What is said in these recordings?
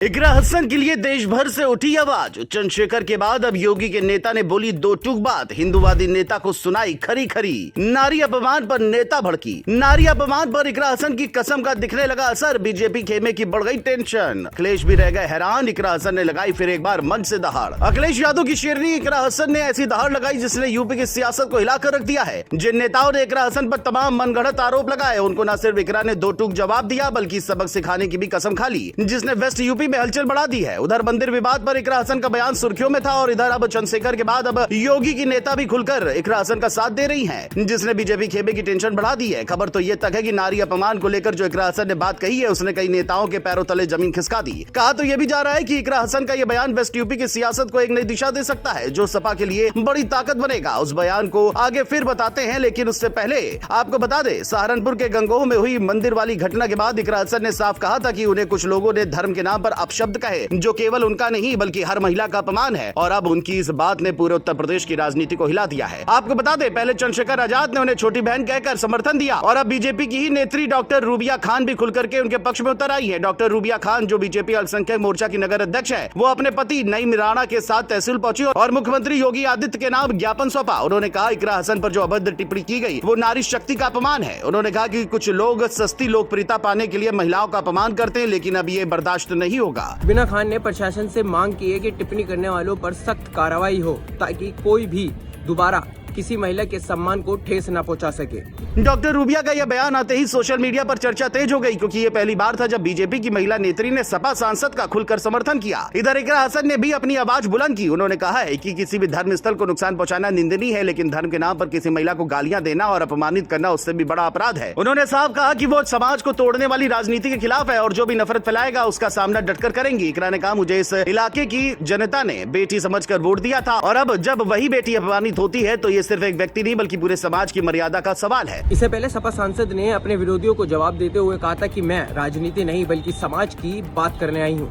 इकरा हसन के लिए देश भर से उठी आवाज। चंद्रशेखर के बाद अब योगी के नेता ने बोली दो टूक बात। हिंदूवादी नेता को सुनाई खरी खरी। नारी अपमान पर नेता भड़की। नारी अपमान पर इकरा हसन की कसम का दिखने लगा असर। बीजेपी खेमे की बढ़ गई टेंशन। अखिलेश भी रह गए हैरान। इकरा हसन ने लगाई फिर एक बार मंच से दहाड़। अखिलेश यादव की शेरनी इकरा हसन ने ऐसी दहाड़ लगाई जिसने यूपी की सियासत को हिलाकर रख दिया है। जिन नेताओं ने इकरा हसन पर तमाम मनगढ़ंत आरोप लगाए उनको न सिर्फ इकरा ने दो टूक जवाब दिया बल्कि सबक सिखाने की भी कसम खा ली, जिसने वेस्ट यूपी में हलचल बढ़ा दी है। उधर मंदिर विवाद पर इकरा हसन का बयान सुर्खियों में था और इधर अब चंद्रशेखर के बाद अब योगी की नेता भी खुलकर इकरा हसन का साथ दे रही हैं, जिसने बीजेपी खेमे की टेंशन बढ़ा दी है। खबर तो ये तक है कि नारी अपमान को लेकर जो इकरा हसन ने बात कही है उसने कई नेताओं के पैरों तले जमीन खिसका दी। कहा तो ये भी जा रहा है कि इकरा हसन का ये बयान वेस्ट यूपी की सियासत को एक नई दिशा दे सकता है जो सपा के लिए बड़ी ताकत बनेगा। उस बयान को आगे फिर बताते हैं, लेकिन उससे पहले आपको बता दें सहारनपुर के गंगोह में हुई मंदिर वाली घटना के बाद इकरा हसन ने साफ कहा था कि उन्हें कुछ लोगों ने धर्म के नाम पर अपशब्द कहे जो केवल उनका नहीं बल्कि हर महिला का अपमान है और अब उनकी इस बात ने पूरे उत्तर प्रदेश की राजनीति को हिला दिया है। आपको बता दें पहले चंद्रशेखर आजाद ने उन्हें छोटी बहन कहकर समर्थन दिया और अब बीजेपी की ही नेत्री डॉक्टर रूबिया खान भी खुलकर के उनके पक्ष में उतर आई है। डॉक्टर रूबिया खान जो बीजेपी अल्पसंख्यक मोर्चा की नगर अध्यक्ष है, वो अपने पति नईम राणा के साथ तहसील पहुंची और मुख्यमंत्री योगी आदित्य के नाम ज्ञापन सौंपा। उन्होंने कहा इकरा हसन पर जो अभद्र टिप्पणी की गई वो नारी शक्ति का अपमान है। उन्होंने कहा कि कुछ लोग सस्ती लोकप्रियता पाने के लिए महिलाओं का अपमान करते हैं, लेकिन अब ये बर्दाश्त नहीं होगा। बिना खान ने प्रशासन से मांग की है कि टिप्पणी करने वालों पर सख्त कार्रवाई हो ताकि कोई भी दोबारा किसी महिला के सम्मान को ठेस न पहुंचा सके। डॉक्टर रूबिया का यह बयान आते ही सोशल मीडिया पर चर्चा तेज हो गई क्योंकि ये पहली बार था जब बीजेपी की महिला नेत्री ने सपा सांसद का खुलकर समर्थन किया। इधर इकरा हसन ने भी अपनी आवाज बुलंद की। उन्होंने कहा है कि किसी भी धर्म स्थल को नुकसान पहुंचाना निंदनीय है, लेकिन धर्म के नाम पर किसी महिला को गालियां देना और अपमानित करना उससे भी बड़ा अपराध है। उन्होंने साफ कहा कि वो समाज को तोड़ने वाली राजनीति के खिलाफ है और जो भी नफरत फैलाएगा उसका सामना डटकर करेंगी। इकरा ने कहा मुझे इस इलाके की जनता ने बेटी समझकर वोट दिया था और अब जब वही बेटी अपमानित होती है तो ये सिर्फ एक व्यक्ति नहीं बल्कि पूरे समाज की मर्यादा का सवाल है। इससे पहले सपा सांसद ने अपने विरोधियों को जवाब देते हुए कहा था कि मैं राजनीति नहीं बल्कि समाज की बात करने आई हूँ।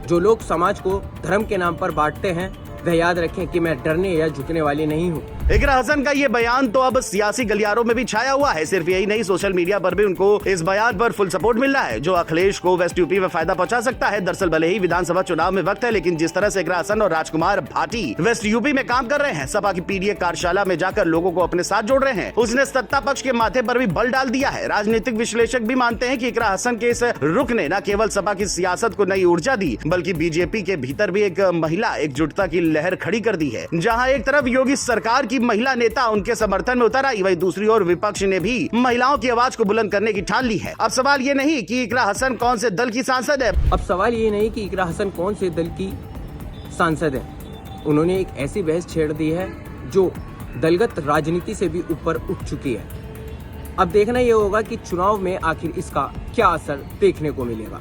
जो लोग समाज को धर्म के नाम पर बांटते हैं वह याद रखें कि मैं डरने या झुकने वाली नहीं हूँ। इकरा हसन का ये बयान तो अब सियासी गलियारों में भी छाया हुआ है। सिर्फ यही नहीं, सोशल मीडिया पर भी उनको इस बयान पर फुल सपोर्ट मिल रहा है जो अखिलेश को वेस्ट यूपी में फायदा पहुंचा सकता है। दरअसल भले ही विधानसभा चुनाव में वक्त है, लेकिन जिस तरह से इकरा हसन और राजकुमार भाटी वेस्ट यूपी में काम कर रहे हैं, सपा की पीडीए कार्यशाला में जाकर लोगों को अपने साथ जोड़ रहे हैं, उसने सत्ता पक्ष के माथे पर भी बल डाल दिया है। राजनीतिक विश्लेषक भी मानते हैं कि इकरा हसन के इस रुख ने न केवल सपा की सियासत को नई ऊर्जा दी बल्कि बीजेपी के भीतर भी एक महिला एकजुटता की लहर खड़ी कर दी है। जहाँ एक तरफ योगी सरकार की महिला नेता उनके समर्थन में उतर आई, वही दूसरी ओर विपक्ष ने भी महिलाओं की आवाज को बुलंद करने की ठान ली है। अब सवाल ये नहीं कि इकरा हसन कौन से दल की सांसद है, अब सवाल ये नहीं कि इकरा हसन कौन से दल की सांसद है। उन्होंने एक ऐसी बहस छेड़ दी है जो दलगत राजनीति से भी ऊपर उठ चुकी है। अब देखना यह होगा कि चुनाव में आखिर इसका क्या असर देखने को मिलेगा।